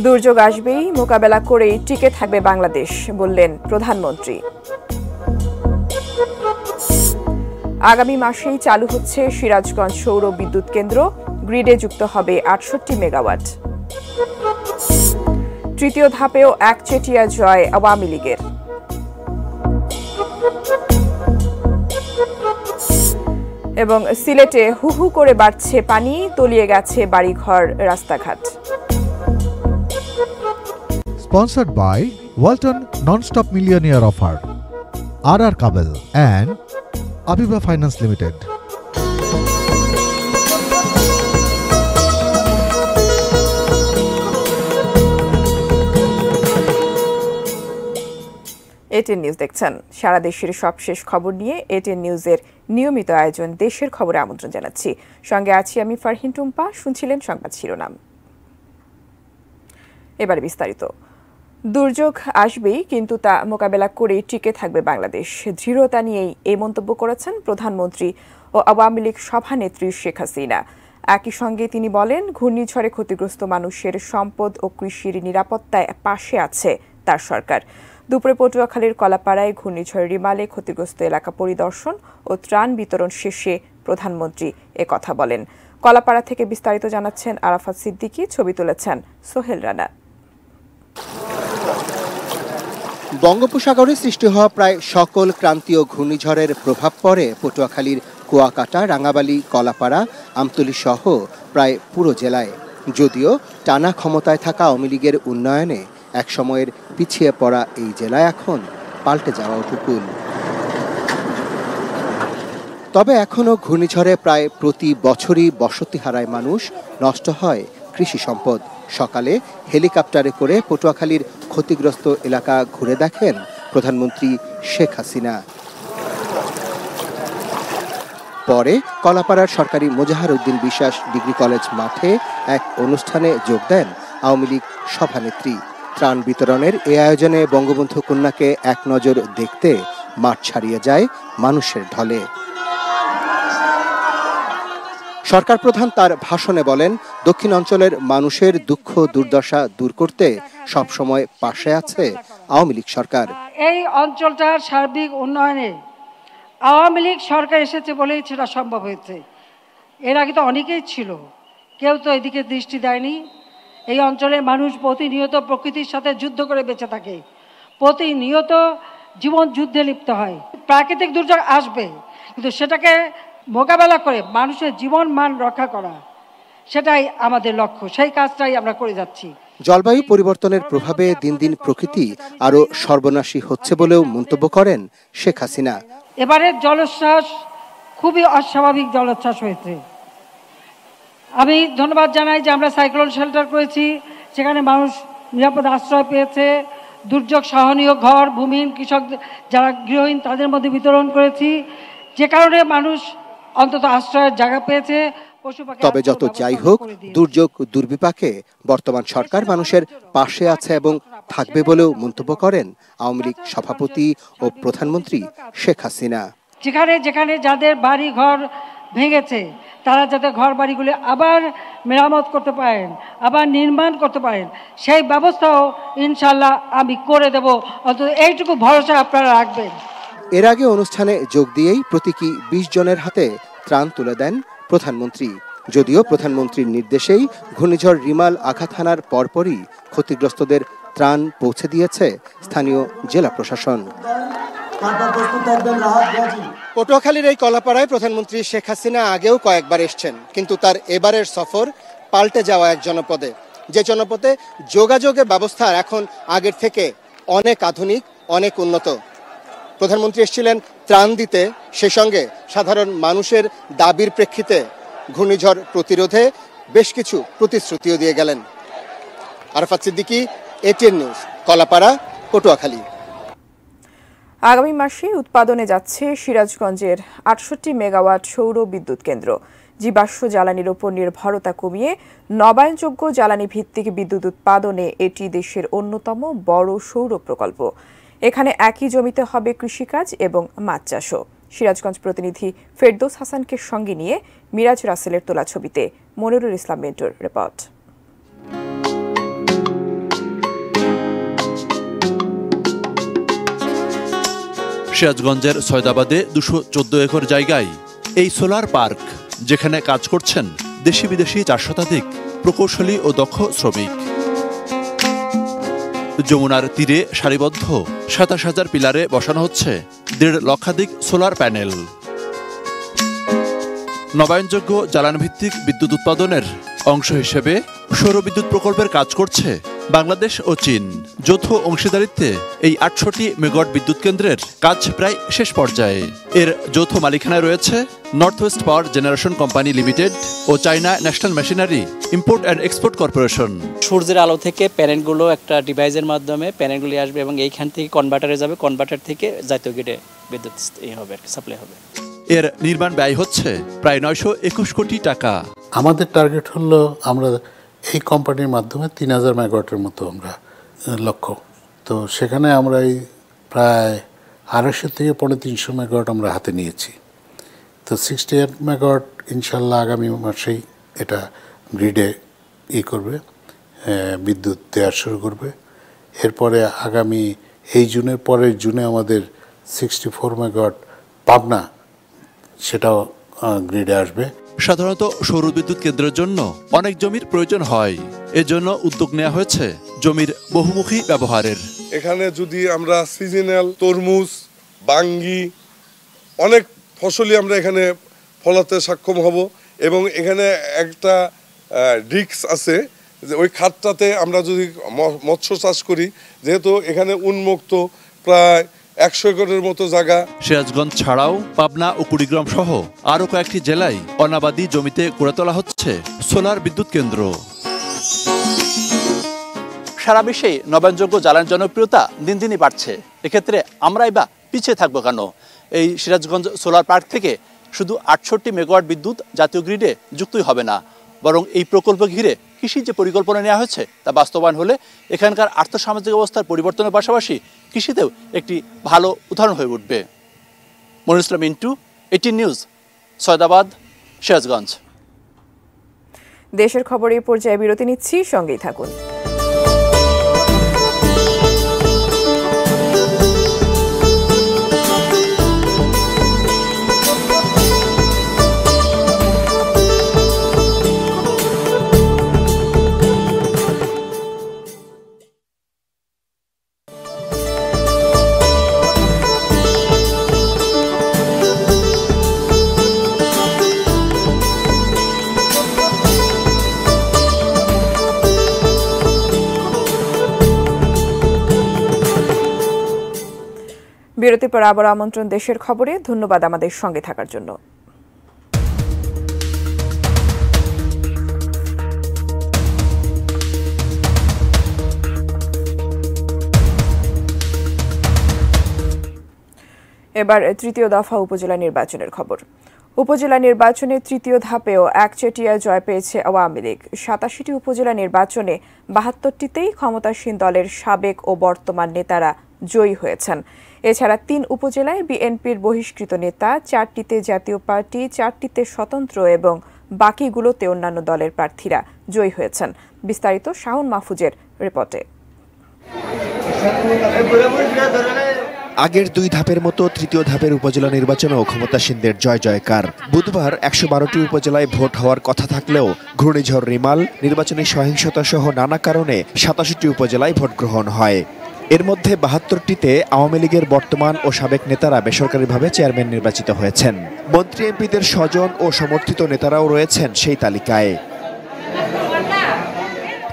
দুর্যোগ আসবেই, মোকাবেলা করেই টিকে থাকবে বাংলাদেশ, বললেন প্রধানমন্ত্রী। আগামী মাসেই চালু হচ্ছে সিরাজগঞ্জ সৌর বিদ্যুৎ কেন্দ্র, গ্রিডে যুক্ত হবে ৬৮ মেগাওয়াট। তৃতীয় ধাপেও একচেটিয়া জয় আওয়ামী লীগের। এবং সিলেটে হু হু করে বাড়ছে পানি, তলিয়ে গেছে বাড়িঘর, রাস্তাঘাট। Sponsored by Walton Non-Stop Millionaire Offer, RR Kabel and Abiba Finance Limited. ATN news দেখছেন। সারা দেশের সবশেষ খবর নিয়ে এটিএন নিউজের নিয়মিত আয়োজন দেশের খবরে আমন্ত্রণ জানাচ্ছি। সঙ্গে আছি আমি ফারহিন টুম্পা। শুনছিলেন সংবাদ শিরোনাম, এবারে বিস্তারিত। দুর্যোগ আসবেই, কিন্তু তা মোকাবেলা করেই টিকে থাকবে বাংলাদেশ। দৃঢ়তা নিয়েই এই মন্তব্য করেছেন প্রধানমন্ত্রী ও আওয়ামী লীগ সভানেত্রী শেখ হাসিনা। একই সঙ্গে তিনি বলেন, ঘূর্ণিঝড়ে ক্ষতিগ্রস্ত মানুষের সম্পদ ও কৃষির নিরাপত্তায় পাশে আছে তার সরকার। দুপুরে পটুয়াখালীর কলাপাড়ায় ঘূর্ণিঝড় রিমালে ক্ষতিগ্রস্ত এলাকা পরিদর্শন ও ত্রাণ বিতরণ শেষে প্রধানমন্ত্রী একথা বলেন। কলাপাড়া থেকে বিস্তারিত জানাচ্ছেন আরাফাত সিদ্দিকী, ছবি তুলেছেন সোহেল রানা। বঙ্গোপসাগরে সৃষ্টি হওয়া প্রায় সকল ক্রান্তীয় ঘূর্ণিঝড়ের প্রভাব পড়ে পটুয়াখালীর কুয়াকাটা, রাঙাবালি, কলাপাড়া, আমতলী সহ প্রায় পুরো জেলায়। যদিও টানা ক্ষমতায় থাকা আওয়ামী লীগের উন্নয়নে একসময়ের পিছিয়ে পড়া এই জেলায় এখন পাল্টে যাওয়া উপকূল। তবে এখনও ঘূর্ণিঝড়ে প্রায় প্রতি বছরই বসতি হারায় মানুষ, নষ্ট হয় কৃষি সম্পদ। সকালে হেলিকপ্টারে করে পটুয়াখালীর ক্ষতিগ্রস্ত এলাকা ঘুরে দেখেন প্রধানমন্ত্রী শেখ হাসিনা। পরে কলাপাড়ার সরকারি মোজাহার উদ্দিন বিশ্বাস ডিগ্রি কলেজ মাঠে এক অনুষ্ঠানে যোগ দেন আওয়ামী লীগ সভানেত্রী। ত্রাণ বিতরণের এ আয়োজনে বঙ্গবন্ধু কন্যাকে এক নজর দেখতে মাঠ ছাড়িয়ে যায় মানুষের ঢলে। সরকার প্রধান তার ভাষণে বলেন, দক্ষিণ অঞ্চলের মানুষের দুঃখ দুর্দশা দূর করতে সবসময় পাশে আছে আওয়ামী লীগ সরকার। এই অঞ্চলটার সার্বিক উন্নয়নে আওয়ামী লীগ সরকার এসেছে বলেই সেটা সম্ভব হয়েছে। এর আগে তো অনেকেই ছিল, কেউ তো এদিকে দৃষ্টি দেয়নি। এই অঞ্চলের মানুষ প্রতিনিয়ত প্রকৃতির সাথে যুদ্ধ করে বেঁচে থাকে, প্রতিনিয়ত জীবন যুদ্ধে লিপ্ত হয়। প্রাকৃতিক দুর্যোগ আসবে, কিন্তু সেটাকে মোকাবেলা করে মানুষের জীবন মান রক্ষা করা, সেটাই আমাদের লক্ষ্য। সেই কাজটাই আমরা করে যাচ্ছি। জলবায়ু পরিবর্তনের প্রভাবে দিন দিন প্রকৃতি আরো সর্বনাশী হচ্ছে বলেও মন্তব্য করেন শেখ হাসিনা। এবারের জলোচ্ছ্বাস খুবই অস্বাভাবিক জলোচ্ছ্বাস হয়েছে। আমি ধন্যবাদ জানাই যে আমরা সাইক্লোন শেল্টার করেছি, সেখানে মানুষ নিরাপদ আশ্রয় পেয়েছে। দুর্যোগ সহনীয় ঘর, ভূমিহীন কৃষক যারা গৃহহীন তাদের মধ্যে বিতরণ করেছি, যে কারণে মানুষ অন্তত আশ্রয়ের জায়গা পেয়েছে। তবে যত যাই হোক, দুর্যোগ দুর্বিপাকে বর্তমান সরকার মানুষের পাশে আছে এবং থাকবে বলেও মন্তব্য করেন আওয়ামী লীগ সভাপতি ও প্রধানমন্ত্রী শেখ হাসিনা। যেখানে যেখানে যাদের বাড়ি ঘর ভেঙেছে, তারা যাতে ঘর বাড়িগুলি আবার মেরামত করতে পারেন, আবার নির্মাণ করতে পারেন, সেই ব্যবস্থাও ইনশাল্লাহ আমি করে দেব। অন্তত এইটুকু ভরসা আপনারা রাখবেন। এর আগে অনুষ্ঠানে যোগ দিয়েই প্রতীকী ২০ জনের হাতে ত্রাণ তুলে দেন প্রধানমন্ত্রী। যদিও প্রধানমন্ত্রীর নির্দেশেই ঘূর্ণিঝড় রিমাল আঘাত হানার পরপরই ক্ষতিগ্রস্তদের ত্রাণ পৌঁছে দিয়েছে স্থানীয় জেলা প্রশাসন। পটুয়াখালীর এই কলাপাড়ায় প্রধানমন্ত্রী শেখ হাসিনা আগেও কয়েকবার এসেছেন, কিন্তু তার এবারের সফর পাল্টে যাওয়া এক জনপদে, যে জনপদে যোগাযোগের ব্যবস্থা এখন আগের থেকে অনেক আধুনিক, অনেক উন্নত। প্রধানমন্ত্রী এসেছিলেন ত্রাণ দিতে, সেই সঙ্গে সাধারণ মানুষের দাবির প্রেক্ষিতে ঘূর্ণিঝড় প্রতিরোধে বেশ কিছু প্রতিশ্রুতিও দিয়ে গেলেন। Arafat Siddiqui, ATN news, Kalapara, Patuakhali. আগামী মাসে উৎপাদনে যাচ্ছে সিরাজগঞ্জের ৬৮ মেগাওয়াট সৌর বিদ্যুৎ কেন্দ্র। জীবাশ্ম জ্বালানির উপর নির্ভরতা কমিয়ে নবায়নযোগ্য জ্বালানি ভিত্তিক বিদ্যুৎ উৎপাদনে এটি দেশের অন্যতম বড় সৌর প্রকল্প। এখানে একই জমিতে হবে কৃষিকাজ এবং মাছ চাষও। সিরাজগঞ্জ প্রতিনিধি ফেরদৌস হাসানকে সঙ্গে নিয়ে মিরাজ রাসেলের তোলা ছবিতে মনিরুল ইসলাম মেন্টুর রিপোর্ট। সিরাজগঞ্জের সয়দাবাদে 214 একর জায়গায় এই সোলার পার্ক, যেখানে কাজ করছেন দেশি বিদেশি 4 শতাধিক প্রকৌশলী ও দক্ষ শ্রমিক। যমুনার তীরে সারিবদ্ধ 27,000 পিলারে বসানো হচ্ছে 1.5 লক্ষাধিক সোলার প্যানেল। নবায়নযোগ্য জ্বালানি ভিত্তিক বিদ্যুৎ উৎপাদনের অংশ হিসেবে সৌরবিদ্যুৎ প্রকল্পের কাজ করছে বাংলাদেশ ও চীন। যৌথ অংশীদারিত্বে এই 800টি মেগাওয়াট বিদ্যুৎ কেন্দ্রের কাজ প্রায় শেষ পর্যায়ে। এর যৌথ মালিকানায় রয়েছে north west power generation company limited ও China national machinery import and export corporation. সূর্যের আলো থেকে প্যানেলগুলো একটা ডিভাইসের মাধ্যমে প্যানেলগুলি আসবে এবং এইখান থেকে কনভার্টারে যাবে, কনভার্টার থেকে জাতীয় গ্রিডে বিদ্যুৎ সাপ্লাই হবে। এর নির্মাণ ব্যয় হচ্ছে প্রায় 921 কোটি টাকা। আমাদের টার্গেট হলো আমরা এই কোম্পানির মাধ্যমে 3000 মেগাওয়াটের মতো আমরা লক্ষ্য। তো সেখানে আমরা এই প্রায় 250 থেকে 350 মেগাওয়াট আমরা হাতে নিয়েছি। তো 68 মেগাওয়াট ইনশাল্লাহ আগামী মাসেই এটা গ্রিডে করবে, বিদ্যুৎ দেওয়া শুরু করবে। এরপরে আগামী এই জুনের পরের জুনে আমাদের 64 মেগাওয়াট পাবনা সেটাও গ্রিডে আসবে। সাধারণত সৌর বিদ্যুৎ কেন্দ্রের জন্য অনেক জমির প্রয়োজন হয়। এজন্য উদ্যোগ নেওয়া হয়েছে জমির বহুমুখী ব্যবহারের। এখানে যদি আমরা সিজনাল তরমুজ, বাঙ্গি, অনেক ফসলই আমরা এখানে ফলাতে সক্ষম হব এবং এখানে একটা রিস্ক আছে যে ওই খাতটাতে আমরা যদি মৎস্য চাষ করি, যেহেতু এখানে উন্মুক্ত প্রায় 100 একরের মতো জায়গা। সিরাজগঞ্জ ছাড়াও পাবনা ও কুড়িগ্রাম সহ আরও কয়েকটি জেলায় অনাবাদী জমিতে গড়ে তোলা হচ্ছে সোলার বিদ্যুৎ কেন্দ্র। সারা বিশ্বে নবায়নযোগ্য জ্বালানির জনপ্রিয়তা দিন দিনই বাড়ছে। এক্ষেত্রে আমরাই বা পিছিয়ে থাকবো কেন? এই সিরাজগঞ্জ সোলার পার্ক থেকে শুধু 68 মেগাওয়াট বিদ্যুৎ জাতীয় গ্রিডে যুক্তই হবে না, বরং এই প্রকল্প ঘিরে কৃষির যে পরিকল্পনা নেওয়া হয়েছে তা বাস্তবায়ন হলে এখানকার আর্থসামাজিক অবস্থার পরিবর্তনের পাশাপাশি কৃষিতেও একটি ভালো উদাহরণ হয়ে উঠবে। মনিরুল ইসলাম ইন্টু, 18 নিউজ, সয়দাবাদ, সিরাজগঞ্জ। দেশের খবরে পর্যায়ে বিরতি নিচ্ছি, সঙ্গেই থাকুন। বিরতির পর আবার আমন্ত্রণ দেশের খবরে। ধন্যবাদ আমাদের সঙ্গে থাকার জন্য। এবার তৃতীয় দফা উপজেলা নির্বাচনের খবর। উপজেলা নির্বাচনের তৃতীয় ধাপেও একচেটিয়া জয় পেয়েছে আওয়ামী লীগ। 87টি উপজেলা নির্বাচনে 72টিতেই ক্ষমতাসীন দলের সাবেক ও বর্তমান নেতারা জয়ী হয়েছেন। এছাড়া 3 উপজেলায় বিএনপির বহিষ্কৃত নেতা, 4টিতে জাতীয় পার্টি, 4টিতে স্বতন্ত্র এবং বাকিগুলোতে অন্যান্য দলের প্রার্থীরা জয়ী হয়েছেন। বিস্তারিত শাওন মাহফুজের রিপোর্টে। আগের 2 ধাপের মতো তৃতীয় ধাপের উপজেলা নির্বাচনেও ক্ষমতাসীনদের জয় জয়কার। বুধবার 112টি উপজেলায় ভোট হওয়ার কথা থাকলেও ঘূর্ণিঝড় রিমাল, নির্বাচনী সহিংসতা সহ নানা কারণে 87টি উপজেলায় ভোট গ্রহণ হয়। এর মধ্যে 72টিতে আওয়ামী লীগের বর্তমান ও সাবেক নেতারা বেসরকারিভাবে চেয়ারম্যান নির্বাচিত হয়েছেন। মন্ত্রী এমপিদের স্বজন ও সমর্থিত নেতারাও রয়েছেন সেই তালিকায়।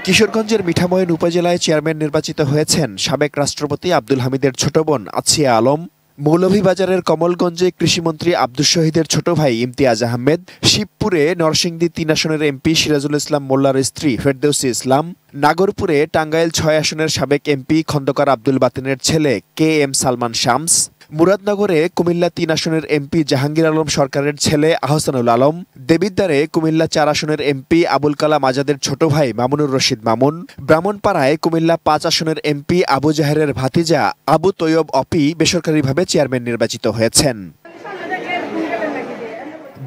কিশোরগঞ্জের মিঠামইন উপজেলায় চেয়ারম্যান নির্বাচিত হয়েছেন সাবেক রাষ্ট্রপতি আব্দুল হামিদের ছোট বোন আছিয়া আলম। মৌলভীবাজারের কমলগঞ্জে কৃষিমন্ত্রী আব্দুস শহীদের ছোট ভাই ইমতিয়াজ আহমেদ। শিবপুরে নরসিংদী 3 আসনের এমপি সিরাজুল ইসলাম মোল্লার স্ত্রী ফেরদৌসী ইসলাম। নাগরপুরে টাঙ্গাইল 6 আসনের সাবেক এমপি খন্দকার আব্দুল বাতিনের ছেলে KM সালমান শামস। মুরাদনগরে কুমিল্লা 3 আসনের এমপি জাহাঙ্গীর আলম সরকারের ছেলে আহসানুল আলম। দেবিদ্বারে কুমিল্লা 4 আসনের এমপি আবুল কালাম আজাদের ছোট ভাই মামুনুর রশিদ মামুন। ব্রাহ্মণপাড়ায় কুমিল্লা 5 আসনের এমপি আবু জাহেরের ভাতিজা আবু তৈয়ব অপি বেসরকারিভাবে চেয়ারম্যান নির্বাচিত হয়েছেন।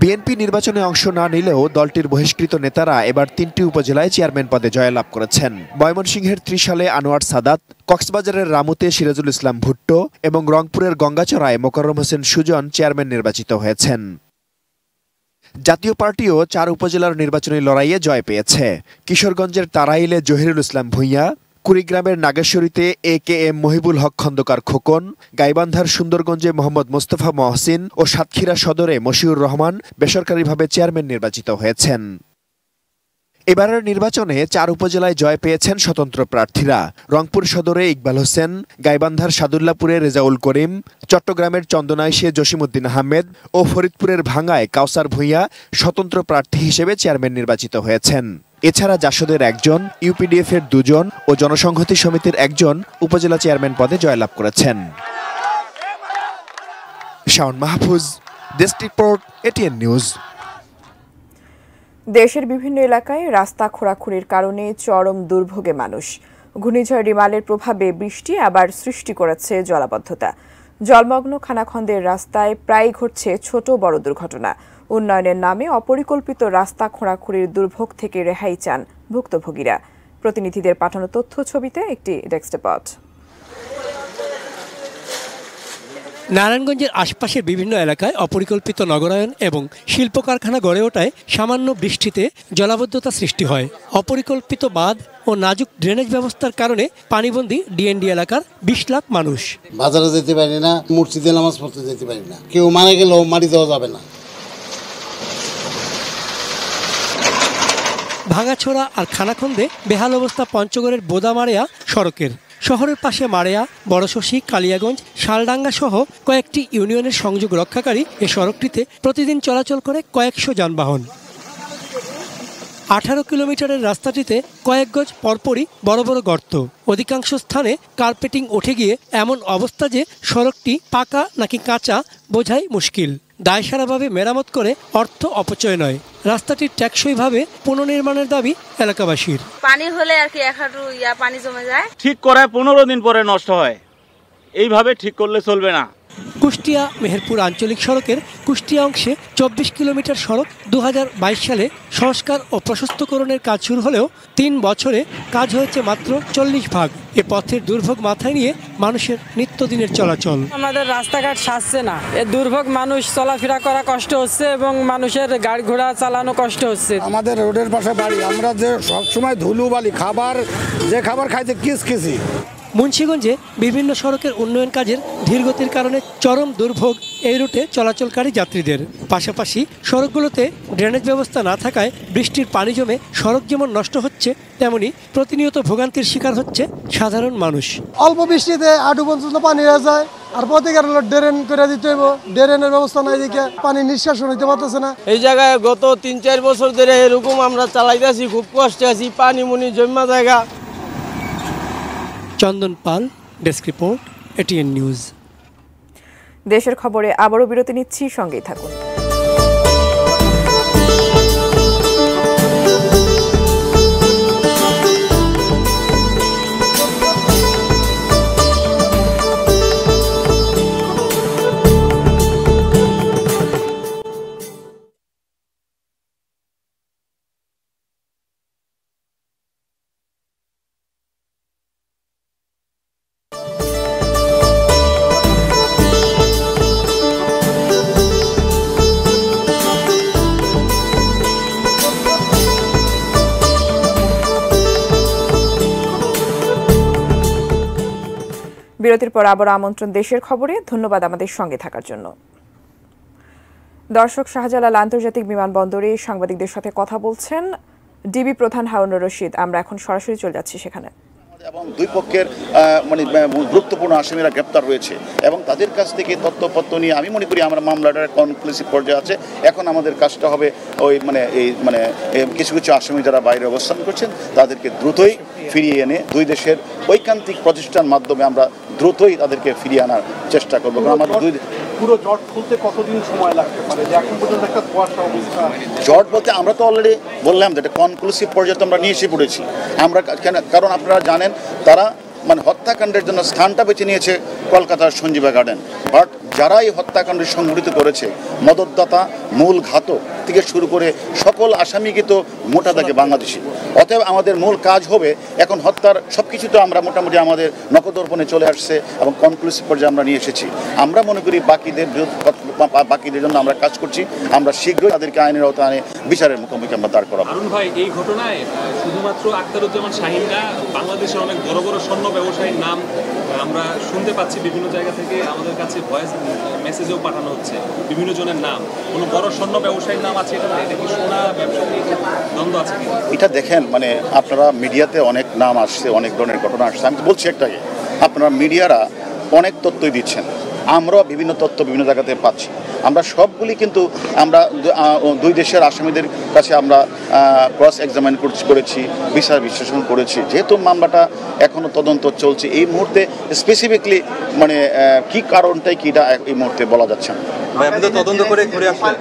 বিএনপি নির্বাচনে অংশ না নিলেও দলটির বহিষ্কৃত নেতারা এবার ৩টি উপজেলায় চেয়ারম্যান পদে জয়লাভ করেছেন। ময়মনসিংহের ত্রিশালে আনোয়ার সাদাত, কক্সবাজারের রামুতে সিরাজুল ইসলাম ভুট্টো এবং রংপুরের গঙ্গাচড়ায় মোকাররম হোসেন সুজন চেয়ারম্যান নির্বাচিত হয়েছেন। জাতীয় পার্টিও ৪ উপজেলার নির্বাচনী লড়াইয়ে জয় পেয়েছে। কিশোরগঞ্জের তারাইলে জহিরুল ইসলাম ভূঁইয়া, কুড়িগ্রামের নাগেশ্বরীতে AKM মহিবুল হক খন্দকার খোকন, গাইবান্ধার সুন্দরগঞ্জে মোহাম্মদ মোস্তফা মহসিন ও সাতক্ষীরা সদরে মশিউর রহমান বেসরকারিভাবে চেয়ারম্যান নির্বাচিত হয়েছেন। এবারের নির্বাচনে ৪ উপজেলায় জয় পেয়েছেন স্বতন্ত্র প্রার্থীরা। রংপুর সদরে ইকবাল হোসেন, গাইবান্ধার সাদুল্লাপুরে রেজাউল করিম, চট্টগ্রামের চন্দনাইশে জসিমউদ্দিন আহমেদ ও ফরিদপুরের ভাঙ্গায় কাউসার ভূঁইয়া স্বতন্ত্র প্রার্থী হিসেবে চেয়ারম্যান নির্বাচিত হয়েছেন। এছাড়া জাসদের 1 জন, UPDF এর 2 জন ও জনসংহতি সমিতির 1 জন উপজেলা চেয়ারম্যান পদে জয়লাভ করেছেন। Shaon Mahfuz, desk report, ATN news. দেশের বিভিন্ন এলাকায় রাস্তা খোঁড়াখুঁড়ির কারণে চরম দুর্ভোগে মানুষ। ঘূর্ণিঝড় রিমালের প্রভাবে বৃষ্টি আবার সৃষ্টি করেছে জলাবদ্ধতা। জলমগ্ন খানাখন্দের রাস্তায় প্রায় ঘটছে ছোট বড় দুর্ঘটনা। উন্নয়নের নামে অপরিকল্পিত রাস্তা খোঁড়াখুঁড়ির দুর্ভোগ থেকে রেহাই চান ভুক্তভোগীরা। প্রতিনিধিদের পাঠানো তথ্য ছবিতে একটি ডেস্ক রিপোর্ট। নারায়ণগঞ্জের আশপাশের বিভিন্ন এলাকায় অপরিকল্পিত নগরায়ন এবং শিল্প কারখানা গড়ে ওঠায় সামান্য বৃষ্টিতে জলাবদ্ধতা সৃষ্টি হয়। অপরিকল্পিত বাঁধ ও নাজুক ড্রেনেজ ব্যবস্থার কারণে পানিবন্দী ডিএনডি এলাকার 20 লাখ মানুষ। বাজারে যেতে পারি না, মসজিদে নামাজ পড়তে যেতে পারি না, কেউ মারা গেলেও মাটি দেওয়া যাবে না। ভাঙাছোড়া আর খানাখন্দে বেহাল অবস্থা পঞ্চগড়ের বোদামারেয়া সড়কের। শহরের পাশে মারেয়া, বড়শশী, কালিয়াগঞ্জ, শালডাঙ্গা সহ কয়েকটি ইউনিয়নের সংযোগ রক্ষাকারী এ সড়কটিতে প্রতিদিন চলাচল করে কয়েকশো যানবাহন। 18 কিলোমিটারের রাস্তাটিতে কয়েক গজ পরপরই বড় বড় গর্ত। অধিকাংশ স্থানে কার্পেটিং উঠে গিয়ে এমন অবস্থা যে সড়কটি পাকা নাকি কাঁচা বোঝাই মুশকিল। দায়সারাভাবে মেরামত করে অর্থ অপচয় নয়, রাস্তাটি টেকসইভাবে পুনর্নির্মাণের দাবি এলাকাবাসীর। পানি হলে আর কি এক হাঁটু পানি জমে যায়, ঠিক করায় 15 দিন পরে নষ্ট হয়, এইভাবে ঠিক করলে চলবে না। কুষ্টিয়া মেহেরপুর আঞ্চলিক সড়কের কুষ্টিয়া অংশে 24 কিলোমিটার সড়ক 2022 সালে সংস্কার ও প্রশস্তকরণের কাজ শুরু হলেও 3 বছরে কাজ হয়েছে মাত্র 40 ভাগ। এ পথের দুর্ভোগ মাথায় নিয়ে মানুষের নিত্যদিনের চলাচল। আমাদের রাস্তাঘাট সাজছে না, এ দুর্ভোগ মানুষ চলাফেরা করা কষ্ট হচ্ছে এবং মানুষের গাড়ি ঘোড়া চালানো কষ্ট হচ্ছে। আমাদের রোডের পাশে বাড়ি, আমরা যে সবসময় ধুলো বালি খাবার খাইতে কিসকিসি। মুন্সিগঞ্জে বিভিন্ন সড়কের উন্নয়ন কাজের ধীরগতির কারণে চরম দুর্ভোগ এই রুটে চলাচলকারী যাত্রীদের। পাশাপাশি সড়কগুলোতে ড্রেনেজ ব্যবস্থা না থাকায় বৃষ্টির পানি জমে সড়ক যেমন নষ্ট হচ্ছে, তেমনি প্রতিনিয়ত ভোগান্তির শিকার হচ্ছে সাধারণ মানুষ। অল্প বৃষ্টিতে আঁটু পর্যন্ত পানি হয়ে যায়, আর প্রত্যেকের ড্রেন করে দিতে হইব, ড্রেনের ব্যবস্থা নাই দিকে পানি নিষ্কাশন হইতে পারতেছে না। এই জায়গায় গত 3-4 বছর ধরে এরকম আমরা চালাইতেছি, খুব কষ্টে আছি, পানি মুনি জমা জায়গা। চন্দন পাল, ডেস্ক রিপোর্ট, ATN নিউজ। দেশের খবরে আবারও বিরতি নিচ্ছি, সঙ্গেই থাকুন। বিরতির পর আবার আমন্ত্রণ দেশের খবরে। ধন্যবাদ আমাদের সঙ্গে থাকার জন্য। দর্শক, শাহজালাল আন্তর্জাতিক বিমানবন্দরে সাংবাদিকদের সাথে কথা বলছেন ডিবি প্রধান হারুনুর রশিদ। আমরা এখন সরাসরি চলে যাচ্ছি সেখানে। এবং দুই পক্ষের গুরুত্বপূর্ণ আসামিরা গ্রেপ্তার হয়েছে এবং তাদের কাছ থেকে তথ্যপত্র নিয়ে আমি মনে করি আমরা মামলাটার কনক্লুসিভ পর্যায়ে আছে। এখন আমাদের কাজটা হবে ওই কিছু কিছু আসামি যারা বাইরে অবস্থান করছেন তাদেরকে দ্রুতই ফিরিয়ে এনে দুই দেশের ঐকান্তিক প্রতিষ্ঠান মাধ্যমে আমরা দ্রুতই তাদেরকে ফিরিয়ে আনার চেষ্টা করবো। পুরো জট খুলতে কতদিন সময় লাগতে পারে? যে এখন পর্যন্ত একটা ধোঁয়াশা অবস্থা। জট বলতে আমরা তো অলরেডি বললাম যে এটা কনক্লুসিভ পর্যায়ে আমরা নিয়ে এসে পড়েছি আমরা, কারণ আপনারা জানেন তারা হত্যাকাণ্ডের জন্য স্থানটা বেছে নিয়েছে কলকাতার সঞ্জীবা গার্ডেন। বাট যারা এই হত্যাকাণ্ড সংঘটিত করেছে, মদতদাতা, মূল ঘাতক থেকে শুরু করে সকল আসামিকে তো মোটা দাগে বাংলাদেশি। অতএব আমাদের মূল কাজ হবে এখন হত্যার সব কিছু তো আমরা মোটামুটি আমাদের নখদর্পণে চলে আসছে এবং কনক্লুসিভ পর্যায়ে আমরা নিয়ে এসেছি। আমরা মনে করি বাকিদের জন্য আমরা কাজ করছি। আমরা শীঘ্রই তাদেরকে আইনের আওতায় আনে বিচারের মুখোমুখি আমরা দাঁড় করাবো। আরুন ভাই, এই ঘটনায় শুধুমাত্র আখতারুজ্জামান শাহীন না, বাংলাদেশের অনেক বড় বড় স্বর্ণ ব্যবসায়ীর নাম আমরা শুনতে পাচ্ছি। বিভিন্ন জায়গা থেকে আমাদের কাছে ভয়েস মেসেজও পাঠানো হচ্ছে বিভিন্ন জনের নাম। কোনো বড় স্বর্ণ ব্যবসায়ীর নাম আছে এটা? এটা কি সোনা ব্যবসা নিয়ে দ্বন্দ্ব আছে কি? এটা দেখেন, মানে আপনারা মিডিয়াতে অনেক নাম আসছে, অনেক ধরনের ঘটনা আসছে। আমি তো বলছি একটাকে, আপনারা মিডিয়ারা অনেক তথ্যই দিচ্ছেন, আমরাও বিভিন্ন তথ্য বিভিন্ন জায়গাতে পাচ্ছি। আমরা সবগুলি কিন্তু আমরা দুই দেশের আসামিদের কাছে আমরা ক্রস এক্সামিন করেছি, বিচার বিশ্লেষণ করেছি। যেহেতু মামলাটা এখনও তদন্ত চলছে, এই মুহূর্তে স্পেসিফিকলি মানে কি কারণটাই কি এটা এই মুহূর্তে বলা যাচ্ছে না। তদন্ত করে ঘুরে আসলে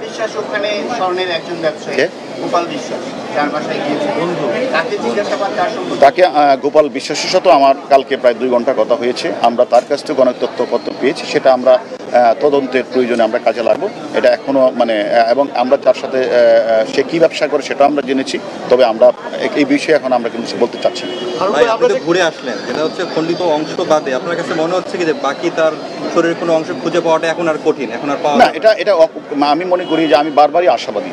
তাকে গোপাল বিশ্বাসের সাথে আমার কালকে প্রায় 2 ঘন্টা কথা হয়েছে। আমরা তার কাছ থেকে অনেক তথ্যপত্র পেয়েছি, সেটা আমরা তদন্তের প্রয়োজনে আমরা কাজে লাগবো। এটা এখনও মানে এবং আমরা তার সাথে সে কী ব্যবসা করে সেটা আমরা জেনেছি, তবে আমরা এই বিষয়ে এখন আমরা কিন্তু বলতে চাচ্ছি না। ঘুরে আসলেন, যেটা হচ্ছে খণ্ডিত অংশ বাদে আপনার কাছে মনে হচ্ছে কি যে বাকি তার শরীরের কোনো অংশ খুঁজে পাওয়াটা এখন আর কঠিন, এখন আর পাওয়া না? এটা আমি মনে করি যে আমি বারবারই আশাবাদী।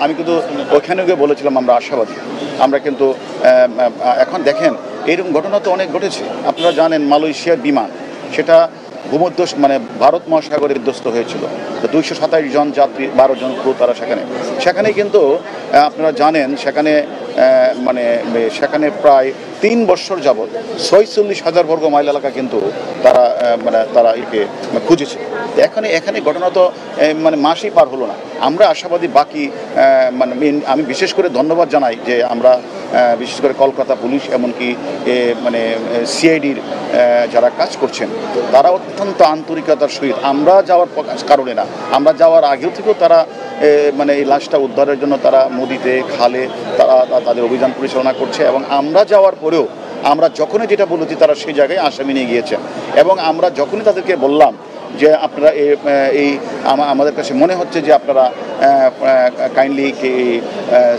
আমি কিন্তু ওইখানে গিয়ে বলেছিলাম আমরা আশাবাদী। আমরা কিন্তু এখন দেখেন এইরকম ঘটনা তো অনেক ঘটেছে। আপনারা জানেন মালয়েশিয়ার বিমান, সেটা ভূমধ্য মানে ভারত মহাসাগরে বিধ্বস্ত হয়েছিল। 227 জন যাত্রী, 12 জন ক্রু তারা সেখানে কিন্তু আপনারা জানেন সেখানে প্রায় 3 বছর যাবৎ 46,000 বর্গ মাইল এলাকা কিন্তু তারা একে খুঁজেছে। এখানে ঘটনা তো মানে মাসই পার হলো না। আমরা আশাবাদী বাকি আমি বিশেষ করে ধন্যবাদ জানাই যে আমরা বিশেষ করে কলকাতা পুলিশ এমনকি মানে সিআইডির যারা কাজ করছেন তারা অত্যন্ত আন্তরিকতার সহিত, আমরা যাওয়ার কারণে না, আমরা যাওয়ার আগেও থেকেও তারা মানে এই লাশটা উদ্ধারের জন্য তারা নদীতে খালে তারা তাদের অভিযান পরিচালনা করছে। এবং আমরা যাওয়ার পরেও আমরা যখনই যেটা বলেছি তারা সেই জায়গায় আসামি নিয়ে গিয়েছেন। এবং আমরা যখনই তাদেরকে বললাম যে আপনারা আমাদের কাছে মনে হচ্ছে যে আপনারা কাইন্ডলি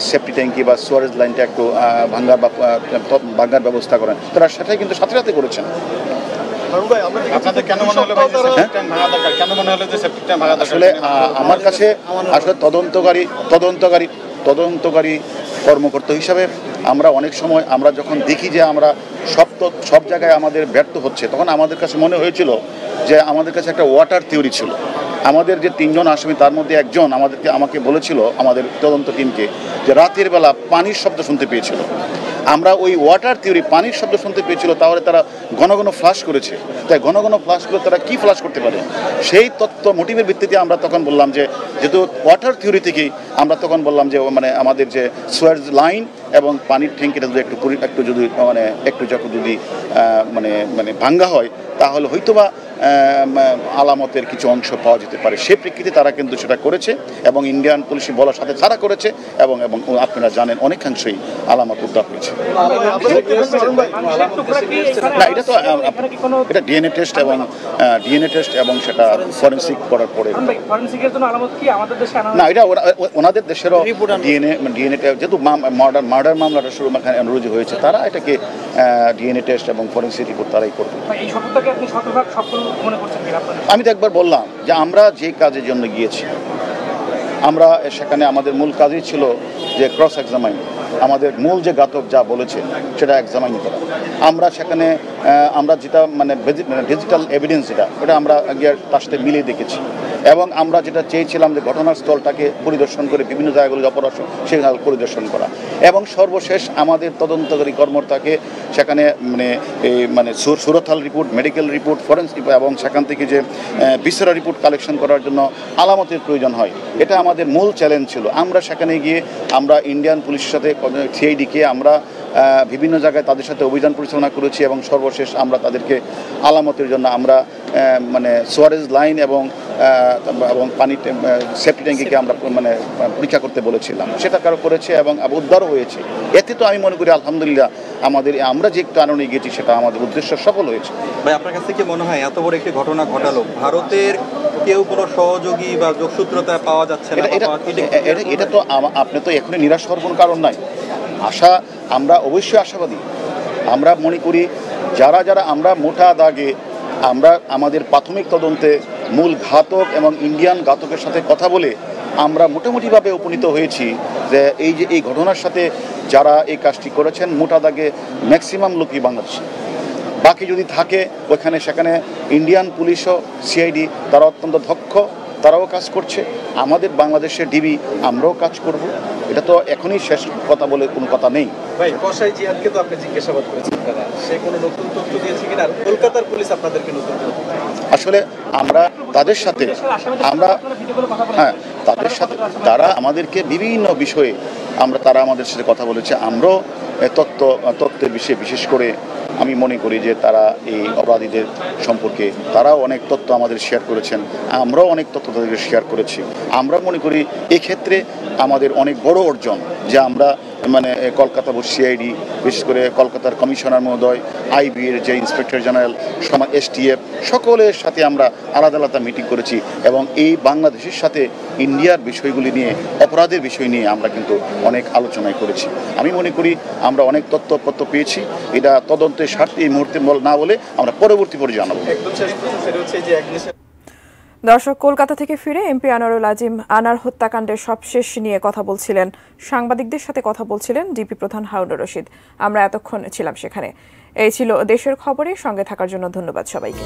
সেফটি ট্যাঙ্কি বা সুয়ারেজ লাইনটা একটু ভাঙার ব্যবস্থা করেন, তারা সেটাই কিন্তু সাথে সাথে করেছেন। আসলে আমার কাছে আসলে তদন্তকারী কর্মকর্তা হিসাবে আমরা অনেক সময় আমরা যখন দেখি যে আমরা সব জায়গায় আমাদের ব্যর্থ হচ্ছে, তখন আমাদের কাছে মনে হয়েছিল যে আমাদের কাছে একটা ওয়াটার থিওরি ছিল। আমাদের যে 3 জন আসামি তার মধ্যে একজন আমাকে বলেছিল আমাদের তদন্ত টিমকে যে রাতের বেলা পানির শব্দ শুনতে পেয়েছিল। আমরা ওই ওয়াটার থিওরি পানির শব্দ শুনতে পেয়েছিল, তাহলে তারা ঘন ঘন ফ্লাশ করেছে। তাই ঘন ঘন ফ্লাশ করে তারা কি ফ্লাশ করতে পারে, সেই তত্ত্ব মোটিভের ভিত্তিতে আমরা তখন বললাম যে যেহেতু ওয়াটার থিওরি থেকেই আমরা তখন বললাম যে মানে আমাদের যে সুয়ারেজ লাইন এবং পানির ট্যাঙ্কিটা যদি একটু যদি ভাঙ্গা হয় তাহলে হয়তোবা আলামতের কিছু অংশ পাওয়া যেতে পারে। সে প্রেক্ষিতে তারা কিন্তু সেটা করেছে এবং ইন্ডিয়ান পুলিশ বলার সাথে তারা করেছে এবং আপনারা জানেন অনেকাংশেই আলামত উদ্ধার হয়েছে। না, এটা ডিএনএ টেস্ট এবং সেটা ফরেন্সিক করার পরে না, এটা ওনাদের দেশেরও ডিএনএ যেহেতু মার্ডার মামলাটা শুরু রুজু হয়েছে, তারা এটাকে ডিএনএ টেস্ট এবং ফরেন্সিক রিপোর্ট তারাই করবে। আমি তো একবার বললাম যে আমরা যে কাজের জন্য গিয়েছি, আমরা সেখানে আমাদের মূল কাজই ছিল যে ক্রস এক্সামাইন, আমাদের মূল যে ঘাতক যা বলেছে সেটা এক্সামাইন করা। আমরা সেখানে আমরা যেটা ডিজিটাল এভিডেন্স ওটা আমরা গিয়ে তার সাথে মিলিয়ে দেখেছি এবং আমরা যেটা চেয়েছিলাম যে ঘটনার স্থলটাকে পরিদর্শন করে বিভিন্ন জায়গাগুলো অপরাধ সেখানে পরিদর্শন করা এবং সর্বশেষ আমাদের তদন্তকারী কর্মকর্তাকে সেখানে সুরতহাল রিপোর্ট, মেডিকেল রিপোর্ট, ফরেন্সিক এবং সেখান থেকে যে ভিসেরা রিপোর্ট কালেকশন করার জন্য আলামতের প্রয়োজন হয়। এটা আমাদের মূল চ্যালেঞ্জ ছিল। আমরা সেখানে গিয়ে আমরা ইন্ডিয়ান পুলিশের সাথে সিআইডিকে আমরা বিভিন্ন জায়গায় তাদের সাথে অভিযান পরিচালনা করেছি এবং সর্বশেষ আমরা তাদেরকে আলামতের জন্য আমরা সুয়ারেজ লাইন এবং এবং পানি সেফটি ট্যাঙ্কিকে আমরা মানে পরীক্ষা করতে বলেছিলাম, সেটা কারো করেছে এবং উদ্ধারও হয়েছে। এতে তো আমি মনে করি আলহামদুলিল্লাহ আমরা যে কারণে গিয়েছি সেটা আমাদের উদ্দেশ্য সফল হয়েছে। ভাই, আপনার কাছে কি মনে হয় এত বড় একটি ঘটনা ঘটালো, ভারতের কেউ কোনো সহযোগী বা যোগসূত্রতা পাওয়া যাচ্ছে না? এটা তো আপনি তো এখনই নিরাশ হওয়ার কোনো কারণ নাই। আমরা অবশ্যই আশাবাদী। আমরা মনে করি যারা আমরা মোটা দাগে আমরা আমাদের প্রাথমিক তদন্তে মূল ঘাতক এবং ইন্ডিয়ান ঘাতকের সাথে কথা বলে আমরা মোটামুটিভাবে উপনীত হয়েছি যে এই ঘটনার সাথে যারা এই কাজটি করেছেন মোটা দাগে ম্যাক্সিমাম লোকই বাংলাদেশি। বাকি যদি থাকে সেখানে ইন্ডিয়ান পুলিশও সিআইডি তারা অত্যন্ত দক্ষ, তারাও কাজ করছে। আমাদের বাংলাদেশের ডিবি আমরাও কাজ করব। এটা তো এখনই শেষ কথা বলে কোনো কথা নেই। ভাই, কসাই জিহাদকে তো আপনি জিজ্ঞাসাবাদ করেছেন, সে কোনো নতুন তথ্য দিয়েছে কিনা? কলকাতার পুলিশ আপনাদেরকে নতুন তথ্য? আসলে আমরা তাদের সাথে তারা আমাদেরকে বিভিন্ন বিষয়ে তারা আমাদের সাথে কথা বলেছে। আমরাও তথ্যের বিষয়ে বিশেষ করে আমি মনে করি যে তারা এই অপরাধীদের সম্পর্কে তারাও অনেক তথ্য আমাদের শেয়ার করেছেন, আমরাও অনেক তথ্য তাদেরকে শেয়ার করেছি। আমরা মনে করি এক্ষেত্রে আমাদের অনেক বড় অর্জন যে আমরা কলকাতা সিআইডি, বিশেষ করে কলকাতার কমিশনার মহোদয়, আইবি এর যে ইন্সপেক্টর জেনারেল, এসটিএফ, সকলের সাথে আমরা আলাদা আলাদা মিটিং করেছি এবং এই বাংলাদেশের সাথে ইন্ডিয়ার বিষয়গুলি নিয়ে, অপরাধের বিষয় নিয়ে আমরা কিন্তু অনেক আলোচনায় করেছি। আমি মনে করি আমরা অনেক তথ্যপত্র পেয়েছি। এটা তদন্তের স্বার্থে এই মুহূর্তে না বলে আমরা পরবর্তী পর্যায়ে জানাবো। দর্শক, কলকাতা থেকে ফিরে এমপি আনোয়ারুল আজিম আনার হত্যাকাণ্ডের সবশেষ নিয়ে কথা বলছিলেন, সাংবাদিকদের সাথে কথা বলছিলেন ডিবি প্রধান হারুনুর রশিদ। আমরা এতক্ষণ ছিলাম সেখানে। এই ছিল দেশের খবরে। সঙ্গে থাকার জন্য ধন্যবাদ সবাইকে।